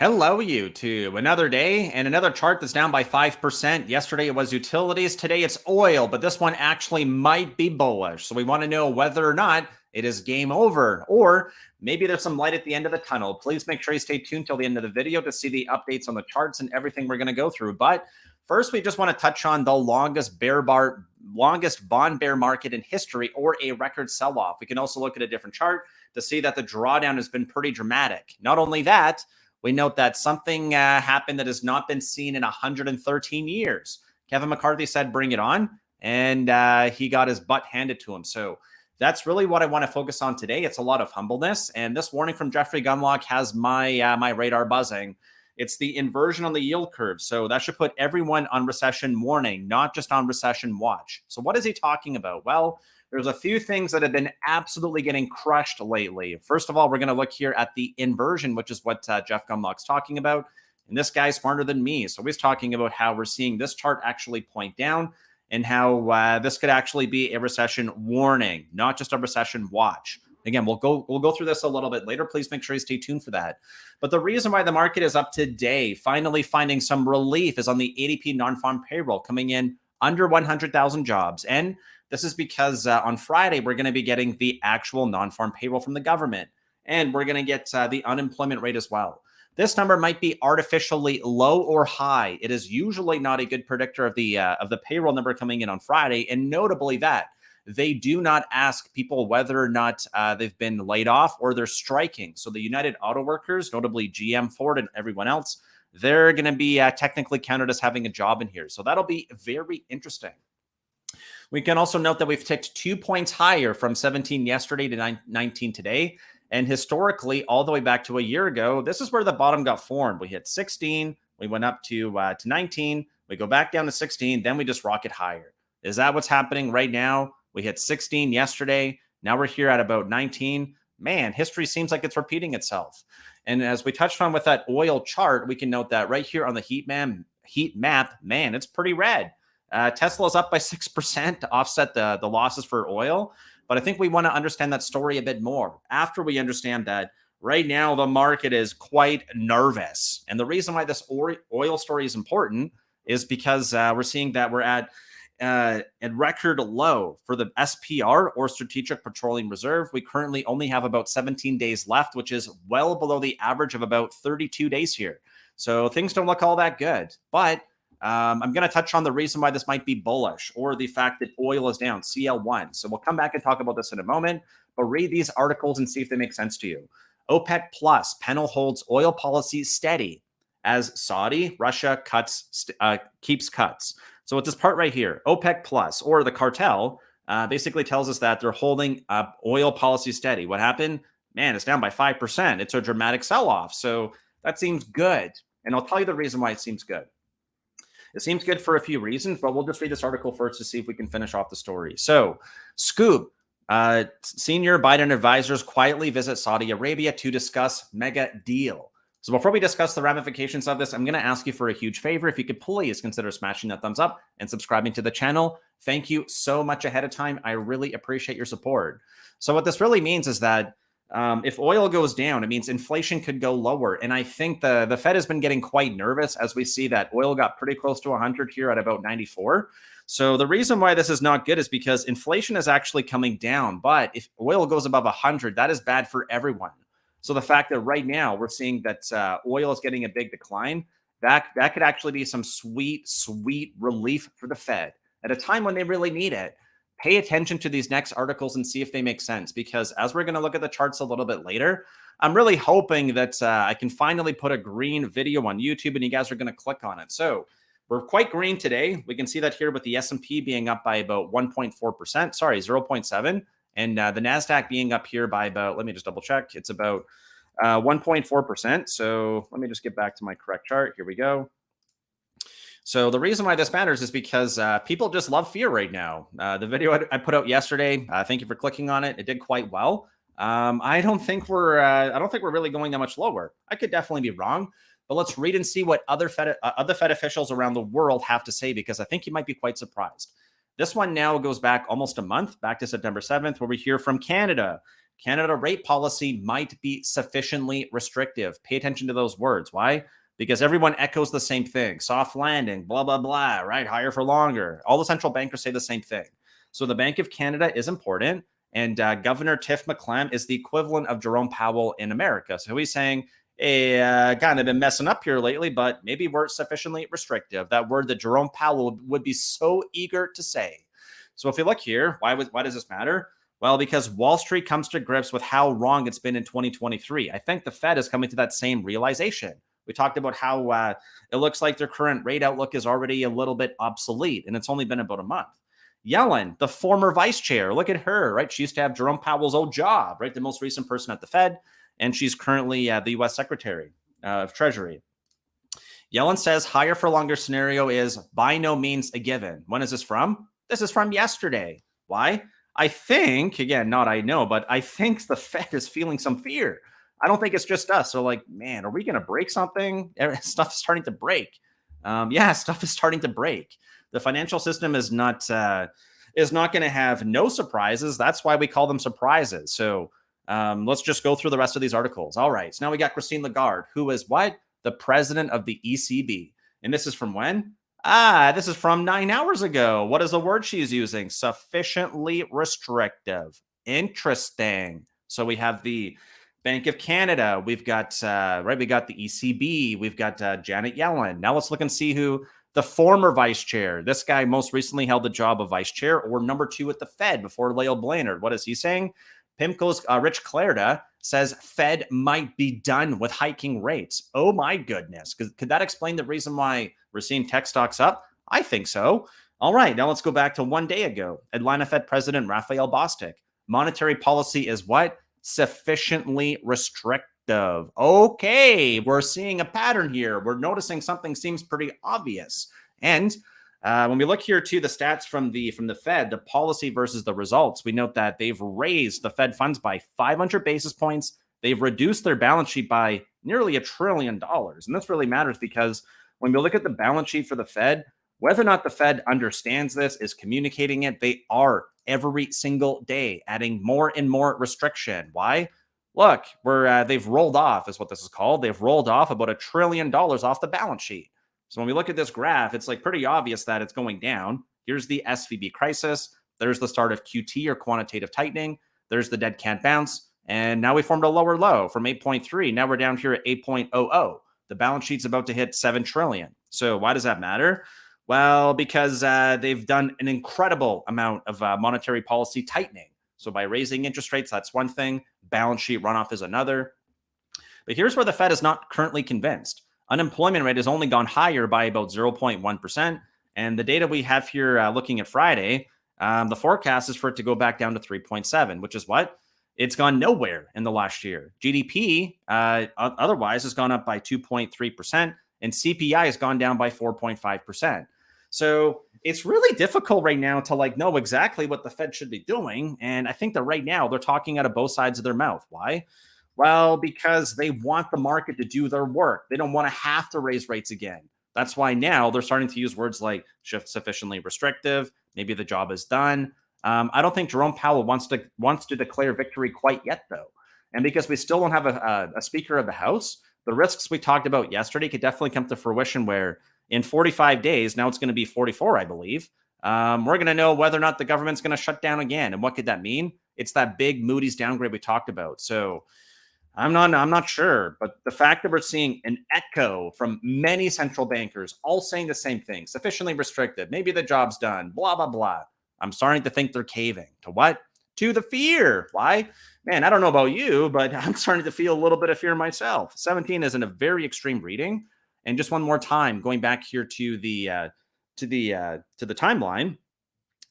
Hello, YouTube. Another day and another chart that's down by 5%. Yesterday it was utilities. Today it's oil, but this one actually might be bullish. So we want to know whether or not it is game over or maybe there's some light at the end of the tunnel. Please make sure you stay tuned till the end of the video to see the updates on the charts and everything we're going to go through. But first, we just want to touch on the longest bond bear market in history or a record sell-off. We can also look at a different chart to see that the drawdown has been pretty dramatic. Not only that, we note that something happened that has not been seen in 113 years. Kevin McCarthy said, bring it on, and he got his butt handed to him. So that's really what I want to focus on today. It's a lot of humbleness, and this warning from Jeffrey Gundlach has my radar buzzing. It's the inversion on the yield curve. So that should put everyone on recession warning, not just on recession watch. So what is he talking about? Well, there's a few things that have been absolutely getting crushed lately. First of all, we're going to look here at the inversion, which is what Jeff Gundlach's talking about. And this guy's smarter than me. So he's talking about how we're seeing this chart actually point down and how this could actually be a recession warning, not just a recession watch. Again, we'll go through this a little bit later. Please make sure you stay tuned for that. But the reason why the market is up today, finally finding some relief, is on the ADP non-farm payroll coming in under 100,000 jobs. And this is because on Friday, we're going to be getting the actual non-farm payroll from the government. And we're going to get the unemployment rate as well. This number might be artificially low or high. It is usually not a good predictor of the payroll number coming in on Friday. And notably that they do not ask people whether or not they've been laid off or they're striking. So the United Auto Workers, notably GM, Ford, and everyone else, they're going to be technically counted as having a job in here. So that'll be very interesting. We can also note that we've ticked 2 points higher from 17 yesterday to 19 today. And historically, all the way back to a year ago, this is where the bottom got formed. We hit 16, we went up to 19, we go back down to 16, then we just rocket higher. Is that what's happening right now? We hit 16 yesterday. Now we're here at about 19. Man, history seems like it's repeating itself. And as we touched on with that oil chart, we can note that right here on the heat map, man, it's pretty red. Tesla's up by 6% to offset the losses for oil. But I think we want to understand that story a bit more. After we understand that right now the market is quite nervous. And the reason why this oil story is important is because we're seeing that we're at a record low for the SPR, or Strategic Petroleum Reserve. We currently only have about 17 days left, which is well below the average of about 32 days here. So things don't look all that good. But I'm going to touch on the reason why this might be bullish, or the fact that oil is down, CL1. So we'll come back and talk about this in a moment, but read these articles and see if they make sense to you. OPEC Plus panel holds oil policy steady as Saudi, Russia keeps cuts. So it's this part right here. OPEC Plus, or the cartel, basically tells us that they're holding up oil policy steady. What happened? Man, it's down by 5%. It's a dramatic sell-off. So that seems good. And I'll tell you the reason why it seems good. It seems good for a few reasons, but we'll just read this article first to see if we can finish off the story. So, Scoop, senior Biden advisors quietly visit Saudi Arabia to discuss mega deal. So before we discuss the ramifications of this, I'm going to ask you for a huge favor. If you could please consider smashing that thumbs up and subscribing to the channel. Thank you so much ahead of time. I really appreciate your support. So what this really means is that if oil goes down, it means inflation could go lower. And I think the Fed has been getting quite nervous as we see that oil got pretty close to 100 here at about 94. So the reason why this is not good is because inflation is actually coming down. But if oil goes above 100, that is bad for everyone. So the fact that right now we're seeing that oil is getting a big decline, that could actually be some sweet, sweet relief for the Fed at a time when they really need it. Pay attention to these next articles and see if they make sense, because as we're going to look at the charts a little bit later, I'm really hoping that I can finally put a green video on YouTube and you guys are going to click on it. So we're quite green today. We can see that here with the S&P being up by about 1.4%, sorry, 0.7, and the NASDAQ being up here by about, let me just double check, it's about 1.4%. So let me just get back to my correct chart. Here we go. So the reason why this matters is because people just love fear right now. The video I put out yesterday, thank you for clicking on it. It did quite well. I don't think we're really going that much lower. I could definitely be wrong, but let's read and see what other Fed officials around the world have to say, because I think you might be quite surprised. This one now goes back almost a month, back to September 7th, where we hear from Canada. Canada rate policy might be sufficiently restrictive. Pay attention to those words. Why? Because everyone echoes the same thing. Soft landing, blah, blah, blah, right? Higher for longer. All the central bankers say the same thing. So the Bank of Canada is important. And Governor Tiff McClam is the equivalent of Jerome Powell in America. So he's saying, hey, kind of been messing up here lately, but maybe we're sufficiently restrictive. That word that Jerome Powell would be so eager to say. So if you look here, why does this matter? Well, because Wall Street comes to grips with how wrong it's been in 2023. I think the Fed is coming to that same realization. We talked about how it looks like their current rate outlook is already a little bit obsolete, and it's only been about a month. Yellen, the former vice chair, look at her, right? She used to have Jerome Powell's old job, right? The most recent person at the Fed, and she's currently the U.S. Secretary of Treasury. Yellen says higher for longer scenario is by no means a given. When is this from? This is from yesterday. Why? I think, again, not I know, but I think the Fed is feeling some fear. I don't think it's just us. So like, man, are we going to break something? Stuff is starting to break. Stuff is starting to break. The financial system is not going to have no surprises. That's why we call them surprises. So let's just go through the rest of these articles. All right. So now we got Christine Lagarde, who is what? The president of the ECB. And this is from when? This is from 9 hours ago. What is the word she's using? Sufficiently restrictive. Interesting. So we have the Bank of Canada. We've got, we got the ECB. We've got Janet Yellen. Now let's look and see who the former vice chair. This guy most recently held the job of vice chair or number 2 at the Fed before Lael Brainard. What is he saying? PIMCO's Rich Clarida says Fed might be done with hiking rates. Oh my goodness. Could that explain the reason why we're seeing tech stocks up? I think so. All right, now let's go back to 1 day ago. Atlanta Fed President Raphael Bostic. Monetary policy is what? Sufficiently restrictive. Okay, we're seeing a pattern here. We're noticing something seems pretty obvious. And when we look here to the stats from the Fed, the policy versus the results, we note that they've raised the Fed funds by 500 basis points. They've reduced their balance sheet by nearly $1 trillion. And this really matters because when we look at the balance sheet for the Fed, whether or not the Fed understands this, is communicating it, they are every single day adding more and more restriction. Why? Look, they've rolled off, is what this is called. They've rolled off about $1 trillion off the balance sheet. So when we look at this graph, it's like pretty obvious that it's going down. Here's the SVB crisis. There's the start of QT or quantitative tightening. There's the dead cat bounce. And now we formed a lower low from 8.3. Now we're down here at 8.00. The balance sheet's about to hit 7 trillion. So why does that matter? Well, because they've done an incredible amount of monetary policy tightening. So by raising interest rates, that's one thing. Balance sheet runoff is another. But here's where the Fed is not currently convinced. Unemployment rate has only gone higher by about 0.1%. And the data we have here looking at Friday, the forecast is for it to go back down to 3.7, which is what? It's gone nowhere in the last year. GDP otherwise has gone up by 2.3%, and CPI has gone down by 4.5%. So it's really difficult right now to know exactly what the Fed should be doing. And I think that right now they're talking out of both sides of their mouth. Why? Well, because they want the market to do their work. They don't want to have to raise rates again. That's why now they're starting to use words like sufficiently restrictive. Maybe the job is done. I don't think Jerome Powell wants to declare victory quite yet, though. And because we still don't have a Speaker of the House, the risks we talked about yesterday could definitely come to fruition where in 45 days, now it's going to be 44, I believe, we're going to know whether or not the government's going to shut down again. And what could that mean? It's that big Moody's downgrade we talked about. So I'm not sure, but the fact that we're seeing an echo from many central bankers all saying the same thing, sufficiently restrictive, maybe the job's done, blah, blah, blah. I'm starting to think they're caving. To what? To the fear. Why? Man, I don't know about you, but I'm starting to feel a little bit of fear myself. 17 isn't a very extreme reading. And just one more time, going back here to the timeline,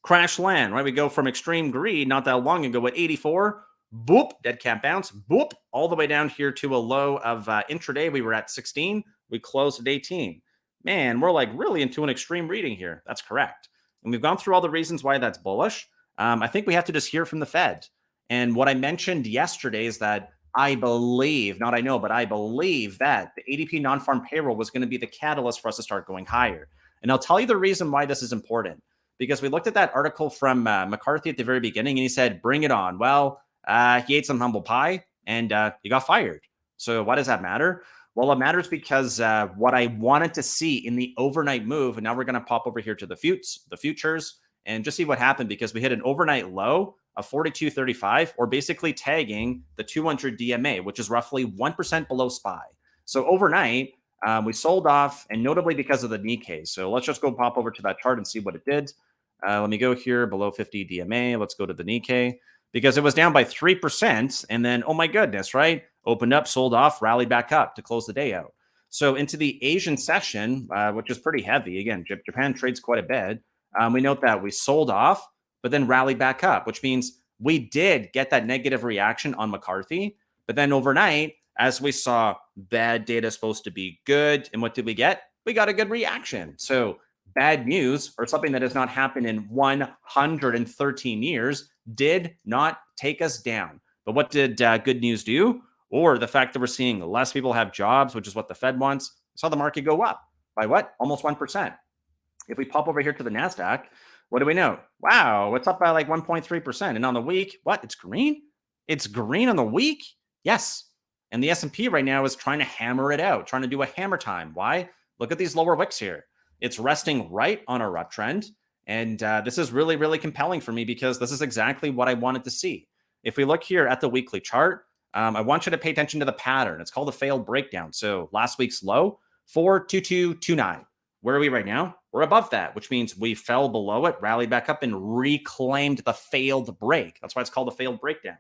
crash land, right? We go from extreme greed not that long ago at 84. Boop, dead cat bounce, boop, all the way down here to a low of intraday. We were at 16. We closed at 18. Man, we're really into an extreme reading here. That's correct. And we've gone through all the reasons why that's bullish. I think we have to just hear from the Fed. And what I mentioned yesterday is that I believe, not I know, but I believe that the ADP non-farm payroll was going to be the catalyst for us to start going higher. And I'll tell you the reason why this is important. Because we looked at that article from McCarthy at the very beginning, and he said, bring it on. Well, he ate some humble pie and he got fired. So why does that matter? Well, it matters because what I wanted to see in the overnight move, and now we're going to pop over here to the futures, and just see what happened because we hit an overnight low of 42.35, or basically tagging the 200 DMA, which is roughly 1% below SPY. So overnight, we sold off, and notably because of the Nikkei. So let's just go pop over to that chart and see what it did. Let me go here below 50 DMA. Let's go to the Nikkei because it was down by 3%. And then, oh my goodness, right? Opened up, sold off, rallied back up to close the day out. So into the Asian session, which is pretty heavy. Again, Japan trades quite a bit. We note that we sold off, but then rallied back up, which means we did get that negative reaction on McCarthy. But then overnight, as we saw, bad data is supposed to be good. And what did we get? We got a good reaction. So bad news, or something that has not happened in 113 years, did not take us down. But what did good news do? Or the fact that we're seeing less people have jobs, which is what the Fed wants, saw the market go up by what? Almost 1%. If we pop over here to the NASDAQ, what do we know? Wow, it's up by like 1.3%. And on the week, what? It's green? It's green on the week? Yes. And the S&P right now is trying to hammer it out, trying to do a hammer time. Why? Look at these lower wicks here. It's resting right on our uptrend. And this is really, really compelling for me because this is exactly what I wanted to see. If we look here at the weekly chart, I want you to pay attention to the pattern. It's called the failed breakdown. So last week's low, 42229. Where are we right now? We're above that, which means we fell below it, rallied back up, and reclaimed the failed break. That's why it's called the failed breakdown.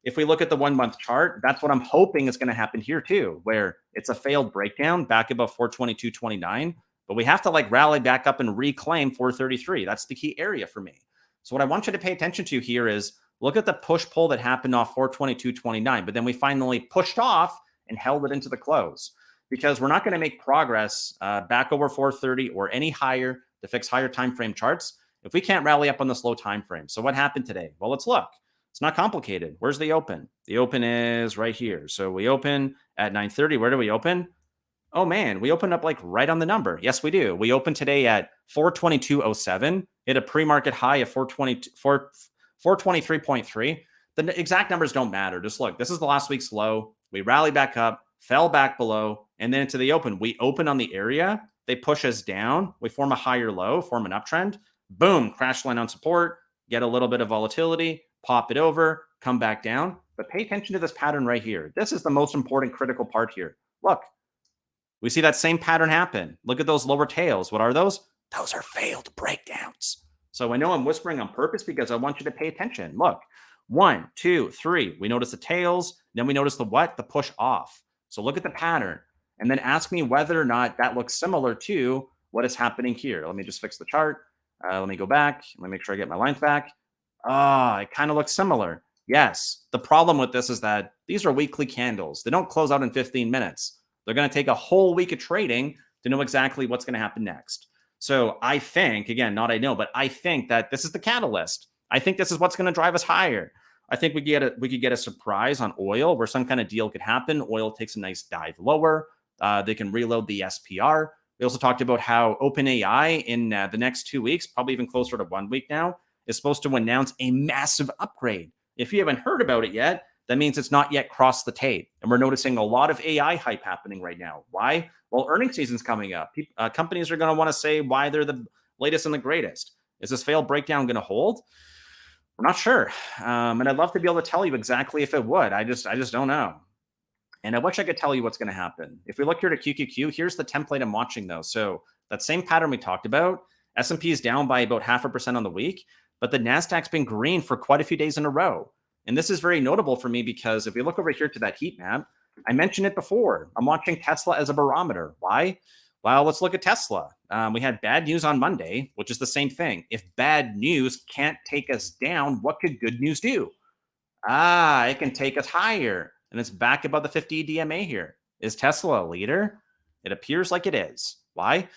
If we look at the 1 month chart, that's what I'm hoping is going to happen here too, where it's a failed breakdown back above 422.29. But we have to like rally back up and reclaim 433. That's the key area for me. So what I want you to pay attention to here is look at the push pull that happened off 422.29, but then we finally pushed off and held it into the close, because we're not going to make progress back over 430 or any higher to fix higher time frame charts if we can't rally up on this low time frame. So what happened today? Well, let's look. It's not complicated. Where's the open? The open is right here. So we open at 9:30. Where do we open? Oh man, we opened up like right on the number. Yes, we do. We opened today at 422.07, hit a pre-market high of 423.3. The exact numbers don't matter. Just look, this is the last week's low. We rallied back up, fell back below, and then into the open. We open on the area. They push us down. We form a higher low, form an uptrend. Boom, crash line on support, get a little bit of volatility, pop it over, come back down. But pay attention to this pattern right here. This is the most important critical part here. Look, we see that same pattern happen. Look at those lower tails. What are those? Those are failed breakdowns. So I know I'm whispering on purpose because I want you to pay attention. Look, 1, 2, 3. We notice the tails. Then we notice the what? The push off. So look at the pattern and then ask me whether or not that looks similar to what is happening here. Let me just fix the chart. Let me go back. Let me make sure I get my lines back. It kind of looks similar. Yes. The problem with this is that these are weekly candles. They don't close out in 15 minutes. They're going to take a whole week of trading to know exactly what's going to happen next. So I think, again, not I know, but I think that this is the catalyst. I think this is what's going to drive us higher. I think we could get a surprise on oil where some kind of deal could happen. Oil takes a nice dive lower. They can reload the SPR. We also talked about how OpenAI in the next 2 weeks, probably even closer to 1 week now, is supposed to announce a massive upgrade. If you haven't heard about it yet, that means it's not yet crossed the tape. And we're noticing a lot of AI hype happening right now. Why? Well, earnings season's coming up. Companies are going to want to say why they're the latest and the greatest. Is this failed breakdown going to hold? We're not sure. And I'd love to be able to tell you exactly if it would. I just don't know. And I wish I could tell you what's going to happen. If we look here to QQQ, here's the template I'm watching though. So that same pattern we talked about, S&P is down by about 0.5% on the week, but the NASDAQ's been green for quite a few days in a row. And this is very notable for me because if we look over here to that heat map, I mentioned it before. I'm watching Tesla as a barometer. Why? Well, let's look at Tesla. We had bad news on Monday, which is the same thing. If bad news can't take us down, what could good news do? It can take us higher. And it's back above the 50 DMA here. Is Tesla a leader? It appears like it is. Why?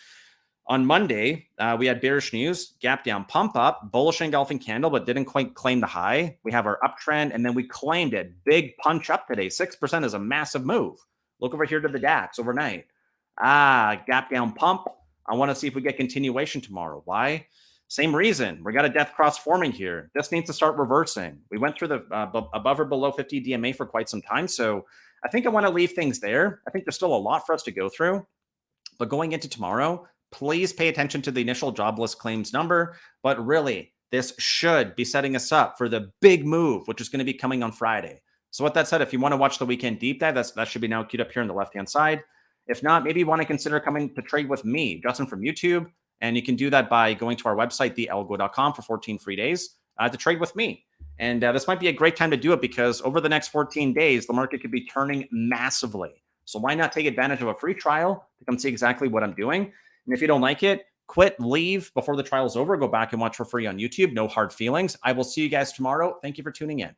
On Monday, we had bearish news, gap down, pump up, bullish engulfing candle, but didn't quite claim the high. We have our uptrend, and then we claimed it. Big punch up today. 6% is a massive move. Look over here to the DAX overnight. Gap down, pump. I want to see if we get continuation tomorrow. Why? Same reason. We got a death cross forming here. This needs to start reversing. We went through the above or below 50 DMA for quite some time. So I think I want to leave things there. I think there's still a lot for us to go through. But going into tomorrow, please pay attention to the initial jobless claims number. But really, this should be setting us up for the big move, which is going to be coming on Friday. So with that said, if you want to watch the weekend deep dive, that should be now queued up here on the left-hand side. If not, maybe you want to consider coming to trade with me, Justin from YouTube. And you can do that by going to our website, thealgo.com, for 14 free days to trade with me. And this might be a great time to do it because over the next 14 days, the market could be turning massively. So why not take advantage of a free trial to come see exactly what I'm doing? And if you don't like it, quit, leave before the trial's over, go back and watch for free on YouTube. No hard feelings. I will see you guys tomorrow. Thank you for tuning in.